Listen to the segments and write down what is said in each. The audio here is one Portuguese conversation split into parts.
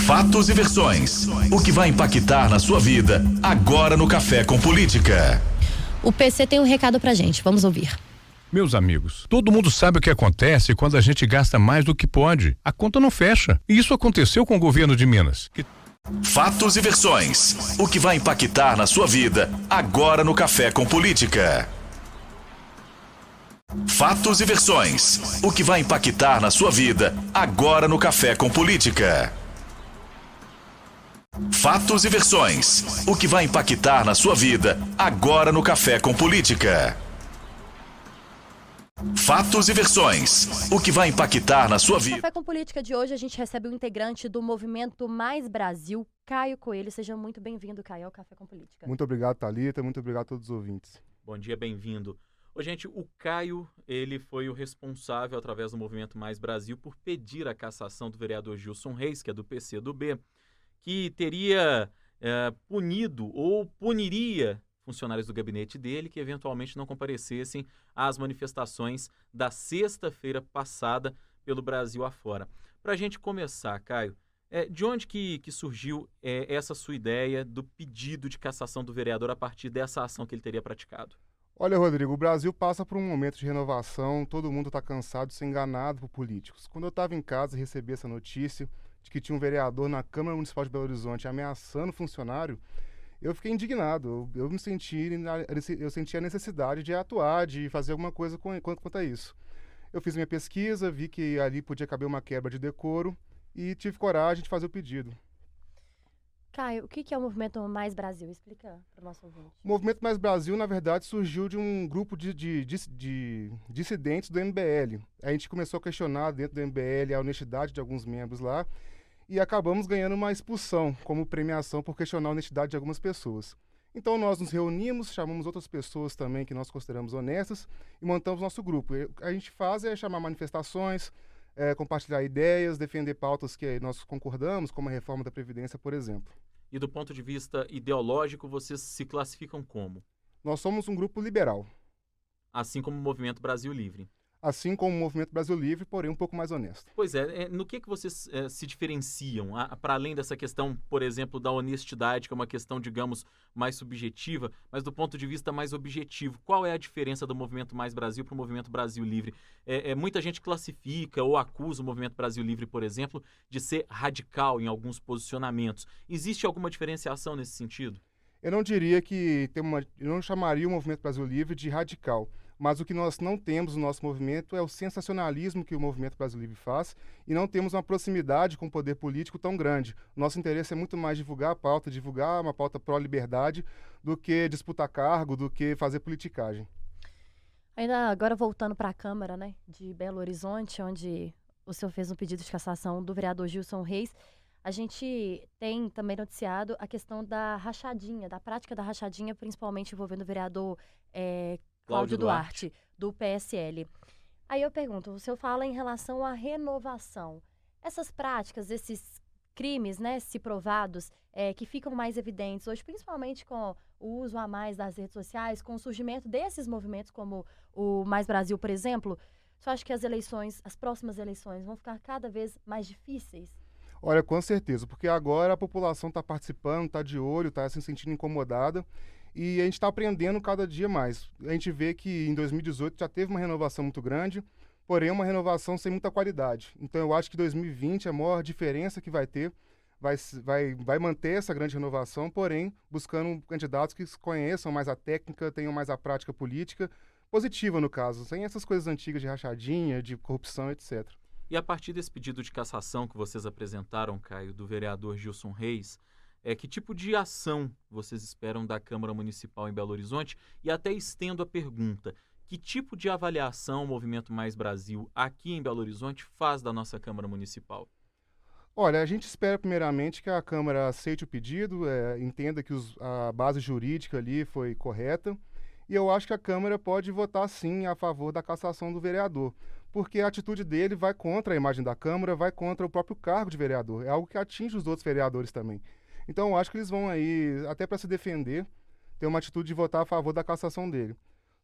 Fatos e versões. O que vai impactar na sua vida agora no Café com Política. O PC tem um recado pra gente, vamos ouvir. Meus amigos, todo mundo sabe o que acontece quando a gente gasta mais do que pode. A conta não fecha. E isso aconteceu com o governo de Minas. Fatos e versões. O que vai impactar na sua vida agora no Café com Política. Fatos e versões. O que vai impactar na sua vida agora no Café com Política. Fatos e versões. O que vai impactar na sua vida agora no Café com Política. Fatos e versões. O que vai impactar na sua vida. No Café com Política de hoje a gente recebe um integrante do Movimento Mais Brasil, Caio Coelho. Seja muito bem-vindo, Caio, ao Café com Política. Muito obrigado, Thalita. Muito obrigado a todos os ouvintes. Bom dia, bem-vindo. Ô, gente, o Caio, ele foi o responsável, através do Movimento Mais Brasil, por pedir a cassação do vereador Gilson Reis, que é do PCdoB, que teria punido ou puniria funcionários do gabinete dele que eventualmente não comparecessem às manifestações da sexta-feira passada pelo Brasil afora. Para a gente começar, Caio, de onde que surgiu essa sua ideia do pedido de cassação do vereador a partir dessa ação que ele teria praticado? Olha, Rodrigo, o Brasil passa por um momento de renovação, todo mundo está cansado de ser enganado por políticos. Quando eu estava em casa e recebi essa notícia de que tinha um vereador na Câmara Municipal de Belo Horizonte ameaçando funcionário, eu fiquei indignado. Eu senti a necessidade de atuar, de fazer alguma coisa quanto a isso. Eu fiz minha pesquisa, vi que ali podia caber uma quebra de decoro e tive coragem de fazer o pedido. Caio, o que é o Movimento Mais Brasil? Explica para o nosso ouvinte. O Movimento Mais Brasil, na verdade, surgiu de um grupo de dissidentes do MBL. A gente começou a questionar dentro do MBL a honestidade de alguns membros lá e acabamos ganhando uma expulsão como premiação por questionar a honestidade de algumas pessoas. Então nós nos reunimos, chamamos outras pessoas também que nós consideramos honestas e montamos nosso grupo. O que a gente faz é chamar manifestações, compartilhar ideias, defender pautas que nós concordamos, como a reforma da Previdência, por exemplo. E do ponto de vista ideológico, vocês se classificam como? Nós somos um grupo liberal. Assim como o Movimento Brasil Livre. Assim como o Movimento Brasil Livre, porém um pouco mais honesto. Pois no que vocês se diferenciam? Para além dessa questão, por exemplo, da honestidade, que é uma questão, digamos, mais subjetiva, mas do ponto de vista mais objetivo, qual é a diferença do Movimento Mais Brasil para o Movimento Brasil Livre? Muita gente classifica ou acusa o Movimento Brasil Livre, por exemplo, de ser radical em alguns posicionamentos. Existe alguma diferenciação nesse sentido? Eu não diria que eu não chamaria o Movimento Brasil Livre de radical. Mas o que nós não temos no nosso movimento é o sensacionalismo que o Movimento Brasil Livre faz e não temos uma proximidade com o poder político tão grande. Nosso interesse é muito mais divulgar a pauta, divulgar uma pauta pró-liberdade, do que disputar cargo, do que fazer politicagem. Ainda agora voltando para a Câmara, né, de Belo Horizonte, onde o senhor fez um pedido de cassação do vereador Gilson Reis, a gente tem também noticiado a questão da rachadinha, da prática da rachadinha, principalmente envolvendo o vereador Cláudio Duarte, do PSL. Aí eu pergunto, o senhor fala em relação à renovação. Essas práticas, esses crimes, né, se provados, que ficam mais evidentes hoje, principalmente com o uso a mais das redes sociais, com o surgimento desses movimentos como o Mais Brasil, por exemplo, você acha que as próximas eleições vão ficar cada vez mais difíceis? Olha, com certeza, porque agora a população está participando, está de olho, está se sentindo incomodada. E a gente está aprendendo cada dia mais. A gente vê que em 2018 já teve uma renovação muito grande, porém uma renovação sem muita qualidade. Então eu acho que 2020 a maior diferença que vai ter, vai manter essa grande renovação, porém buscando candidatos que conheçam mais a técnica, tenham mais a prática política, positiva no caso, sem essas coisas antigas de rachadinha, de corrupção, etc. E a partir desse pedido de cassação que vocês apresentaram, Caio, do vereador Gilson Reis, que tipo de ação vocês esperam da Câmara Municipal em Belo Horizonte? E até estendo a pergunta, que tipo de avaliação o Movimento Mais Brasil aqui em Belo Horizonte faz da nossa Câmara Municipal? Olha, a gente espera primeiramente que a Câmara aceite o pedido, entenda que a base jurídica ali foi correta, e eu acho que a Câmara pode votar sim a favor da cassação do vereador, porque a atitude dele vai contra a imagem da Câmara, vai contra o próprio cargo de vereador, é algo que atinge os outros vereadores também. Então, eu acho que eles vão aí, até para se defender, ter uma atitude de votar a favor da cassação dele.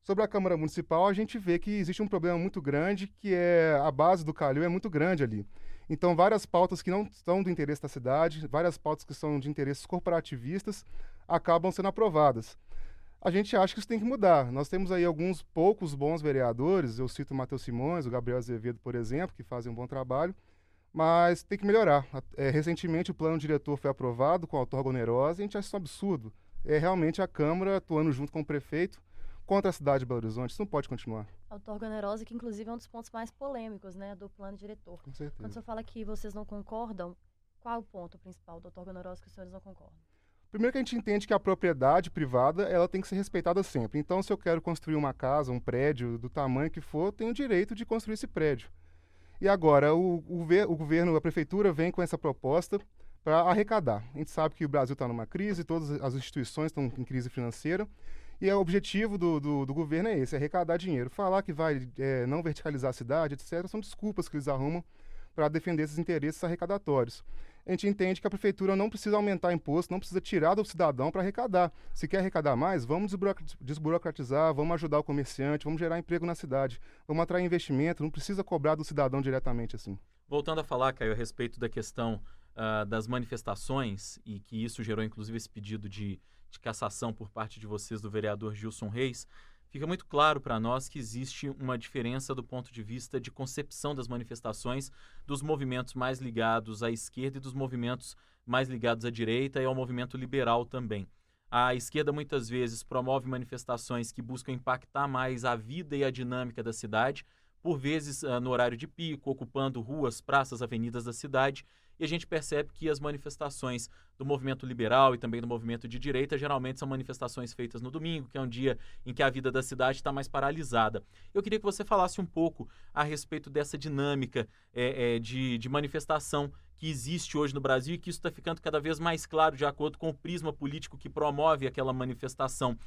Sobre a Câmara Municipal, a gente vê que existe um problema muito grande, que a base do Calil é muito grande ali. Então, várias pautas que não são do interesse da cidade, várias pautas que são de interesses corporativistas, acabam sendo aprovadas. A gente acha que isso tem que mudar. Nós temos aí alguns poucos bons vereadores, eu cito o Matheus Simões, o Gabriel Azevedo, por exemplo, que fazem um bom trabalho, mas tem que melhorar. Recentemente o plano diretor foi aprovado com outorga onerosa e a gente acha isso um absurdo. É realmente a Câmara atuando junto com o prefeito contra a cidade de Belo Horizonte. Isso não pode continuar. A outorga onerosa, que inclusive é um dos pontos mais polêmicos, né, do plano diretor. Com certeza. Quando o senhor fala que vocês não concordam, qual é o ponto principal da outorga onerosa que os senhores não concordam? Primeiro que a gente entende que a propriedade privada ela tem que ser respeitada sempre. Então, se eu quero construir uma casa, um prédio, do tamanho que for, eu tenho o direito de construir esse prédio. E agora, o governo, a prefeitura vem com essa proposta para arrecadar. A gente sabe que o Brasil está numa crise, todas as instituições estão em crise financeira, e o objetivo do governo é esse, é arrecadar dinheiro. Falar que vai não verticalizar a cidade, etc., são desculpas que eles arrumam para defender esses interesses arrecadatórios. A gente entende que a prefeitura não precisa aumentar imposto, não precisa tirar do cidadão para arrecadar. Se quer arrecadar mais, vamos desburocratizar, vamos ajudar o comerciante, vamos gerar emprego na cidade, vamos atrair investimento, não precisa cobrar do cidadão diretamente assim. Voltando a falar, Caio, a respeito da questão das manifestações, e que isso gerou inclusive esse pedido de cassação por parte de vocês do vereador Gilson Reis, fica muito claro para nós que existe uma diferença do ponto de vista de concepção das manifestações dos movimentos mais ligados à esquerda e dos movimentos mais ligados à direita e ao movimento liberal também. A esquerda muitas vezes promove manifestações que buscam impactar mais a vida e a dinâmica da cidade, por vezes no horário de pico, ocupando ruas, praças, avenidas da cidade, e a gente percebe que as manifestações do movimento liberal e também do movimento de direita geralmente são manifestações feitas no domingo, que é um dia em que a vida da cidade está mais paralisada. Eu queria que você falasse um pouco a respeito dessa dinâmica de manifestação que existe hoje no Brasil e que isso está ficando cada vez mais claro de acordo com o prisma político que promove aquela manifestação.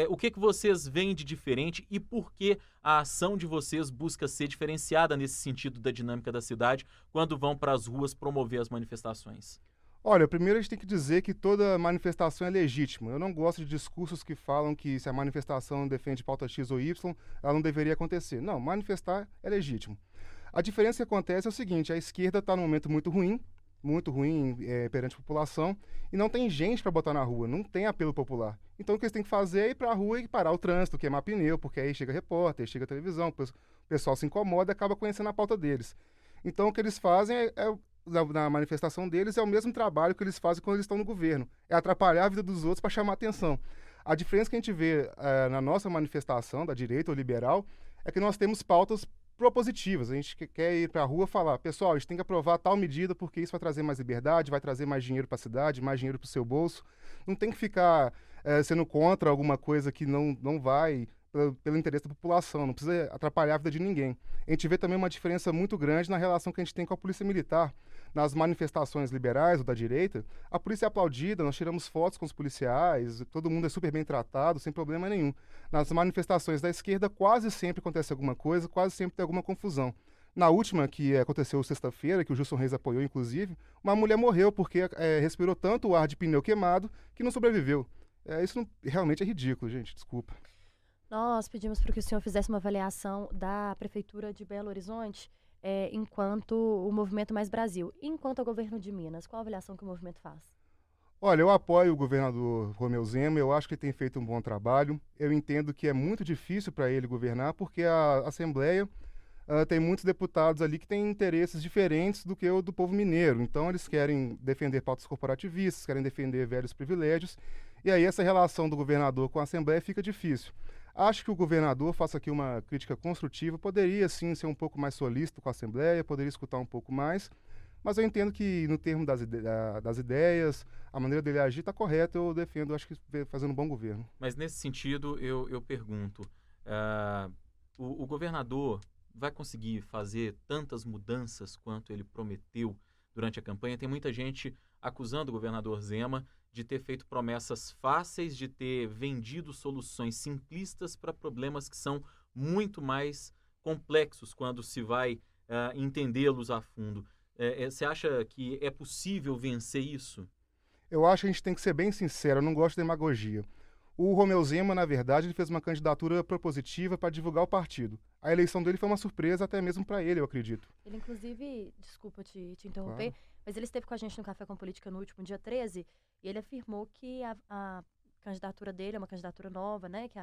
O que vocês veem de diferente e por que a ação de vocês busca ser diferenciada nesse sentido da dinâmica da cidade quando vão para as ruas promover as manifestações? Olha, primeiro a gente tem que dizer que toda manifestação é legítima. Eu não gosto de discursos que falam que se a manifestação defende pauta X ou Y, ela não deveria acontecer. Não, manifestar é legítimo. A diferença que acontece é o seguinte, a esquerda está num momento muito ruim perante a população, e não tem gente para botar na rua, não tem apelo popular. Então o que eles têm que fazer é ir para a rua e parar o trânsito, queimar pneu, porque aí chega repórter, chega televisão, o pessoal se incomoda e acaba conhecendo a pauta deles. Então o que eles fazem na manifestação deles é o mesmo trabalho que eles fazem quando eles estão no governo, é atrapalhar a vida dos outros para chamar atenção. A diferença que a gente vê na nossa manifestação, da direita ou liberal, é que nós temos pautas propositivas. A gente quer ir para a rua falar, pessoal, a gente tem que aprovar tal medida porque isso vai trazer mais liberdade, vai trazer mais dinheiro para a cidade, mais dinheiro para o seu bolso. Não tem que ficar sendo contra alguma coisa que não vai pelo interesse da população, não precisa atrapalhar a vida de ninguém. A gente vê também uma diferença muito grande na relação que a gente tem com a polícia militar. Nas manifestações liberais ou da direita, a polícia é aplaudida, nós tiramos fotos com os policiais, todo mundo é super bem tratado, sem problema nenhum. Nas manifestações da esquerda, quase sempre acontece alguma coisa, quase sempre tem alguma confusão. Na última, que aconteceu sexta-feira, que o Gilson Reis apoiou, inclusive, uma mulher morreu porque respirou tanto o ar de pneu queimado que não sobreviveu. Isso realmente é ridículo, gente, desculpa. Nós pedimos para que o senhor fizesse uma avaliação da Prefeitura de Belo Horizonte enquanto o Movimento Mais Brasil. E enquanto o governo de Minas, qual a avaliação que o movimento faz? Olha, eu apoio o governador Romeu Zema, eu acho que ele tem feito um bom trabalho. Eu entendo que é muito difícil para ele governar, porque a Assembleia tem muitos deputados ali que têm interesses diferentes do que o do povo mineiro. Então, eles querem defender pautas corporativistas, querem defender velhos privilégios. E aí, essa relação do governador com a Assembleia fica difícil. Acho que o governador, faço aqui uma crítica construtiva, poderia sim ser um pouco mais solícito com a Assembleia, poderia escutar um pouco mais, mas eu entendo que no termo das ideias, a maneira dele agir está correta, eu defendo, acho que fazendo um bom governo. Mas nesse sentido, eu pergunto, o governador vai conseguir fazer tantas mudanças quanto ele prometeu durante a campanha? Tem muita gente acusando o governador Zema de ter feito promessas fáceis, de ter vendido soluções simplistas para problemas que são muito mais complexos quando se vai entendê-los a fundo. Você acha que é possível vencer isso? Eu acho que a gente tem que ser bem sincero, eu não gosto de demagogia. O Romeu Zema, na verdade, ele fez uma candidatura propositiva para divulgar o partido. A eleição dele foi uma surpresa até mesmo para ele, eu acredito. Ele, inclusive, desculpa te interromper, Claro. mas ele esteve com a gente no Café com Política no último dia 13 e ele afirmou que a candidatura dele é uma candidatura nova, né? Que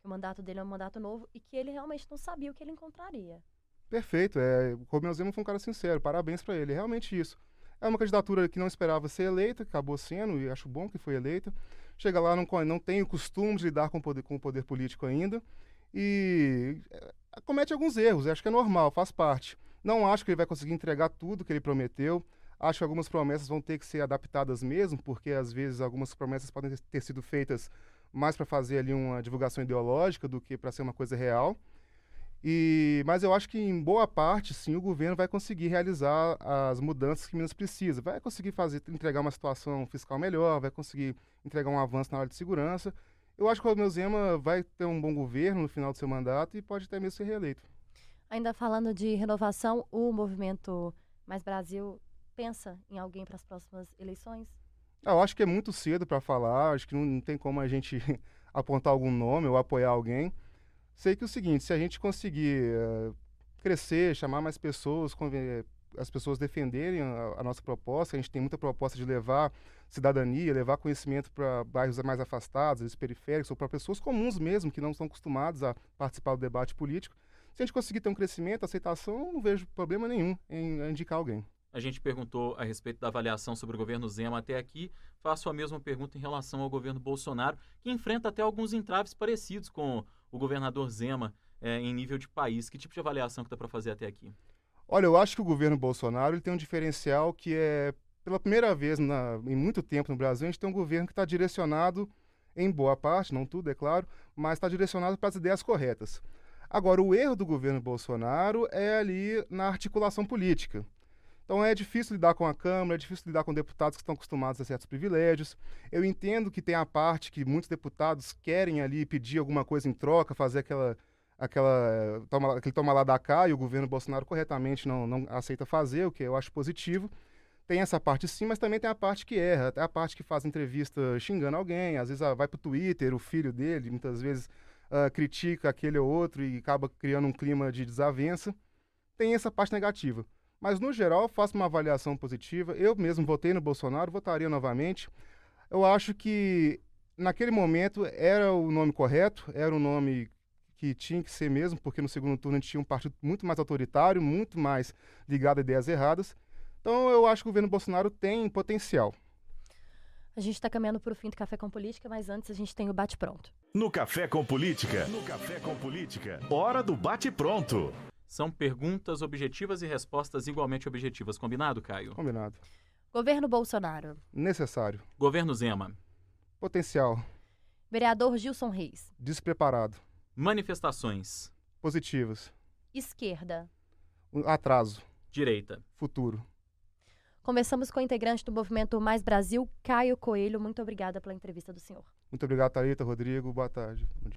o mandato dele é um mandato novo e que ele realmente não sabia o que ele encontraria. Perfeito, o Romeu Zema foi um cara sincero, parabéns para ele, é realmente isso. É uma candidatura que não esperava ser eleita, acabou sendo, e acho bom que foi eleita. Chega lá, não tem o costume de lidar com o poder político ainda, e comete alguns erros, acho que é normal, faz parte. Não acho que ele vai conseguir entregar tudo que ele prometeu, acho que algumas promessas vão ter que ser adaptadas mesmo, porque às vezes algumas promessas podem ter sido feitas mais para fazer ali uma divulgação ideológica do que para ser uma coisa real. Mas eu acho que, em boa parte, sim, o governo vai conseguir realizar as mudanças que Minas precisa. Vai conseguir entregar uma situação fiscal melhor, vai conseguir entregar um avanço na área de segurança. Eu acho que o Romeu Zema vai ter um bom governo no final do seu mandato e pode até mesmo ser reeleito. Ainda falando de renovação, o movimento Mais Brasil pensa em alguém para as próximas eleições? Eu acho que é muito cedo para falar, acho que não tem como a gente apontar algum nome ou apoiar alguém. Sei que é o seguinte, se a gente conseguir crescer, chamar mais pessoas, as pessoas defenderem a nossa proposta, a gente tem muita proposta de levar cidadania, levar conhecimento para bairros mais afastados, às vezes periféricos, ou para pessoas comuns mesmo, que não estão acostumados a participar do debate político. Se a gente conseguir ter um crescimento, aceitação, eu não vejo problema nenhum em indicar alguém. A gente perguntou a respeito da avaliação sobre o governo Zema até aqui. Faço a mesma pergunta em relação ao governo Bolsonaro, que enfrenta até alguns entraves parecidos com o governador Zema em nível de país. Que tipo de avaliação que dá para fazer até aqui? Olha, eu acho que o governo Bolsonaro ele tem um diferencial que é, pela primeira vez em muito tempo no Brasil, a gente tem um governo que está direcionado, em boa parte, não tudo, é claro, mas está direcionado para as ideias corretas. Agora, o erro do governo Bolsonaro é ali na articulação política. Então é difícil lidar com a Câmara, é difícil lidar com deputados que estão acostumados a certos privilégios. Eu entendo que tem a parte que muitos deputados querem ali pedir alguma coisa em troca, fazer aquele toma lá da cá, e o governo Bolsonaro corretamente não aceita fazer, o que eu acho positivo. Tem essa parte sim, mas também tem a parte que erra, até a parte que faz entrevista xingando alguém, às vezes vai para o Twitter, o filho dele, muitas vezes critica aquele ou outro e acaba criando um clima de desavença. Tem essa parte negativa. Mas, no geral, faço uma avaliação positiva. Eu mesmo votei no Bolsonaro, votaria novamente. Eu acho que, naquele momento, era o nome correto, era o nome que tinha que ser mesmo, porque no segundo turno a gente tinha um partido muito mais autoritário, muito mais ligado a ideias erradas. Então, eu acho que o governo Bolsonaro tem potencial. A gente está caminhando para o fim do Café com Política, mas antes a gente tem o bate-pronto. No Café com Política, hora do bate-pronto. São perguntas objetivas e respostas igualmente objetivas. Combinado, Caio? Combinado. Governo Bolsonaro. Necessário. Governo Zema. Potencial. Vereador Gilson Reis. Despreparado. Manifestações. Positivas. Esquerda. Atraso. Direita. Futuro. Começamos com o integrante do movimento Mais Brasil, Caio Coelho. Muito obrigada pela entrevista do senhor. Muito obrigado, Thalita, Rodrigo. Boa tarde.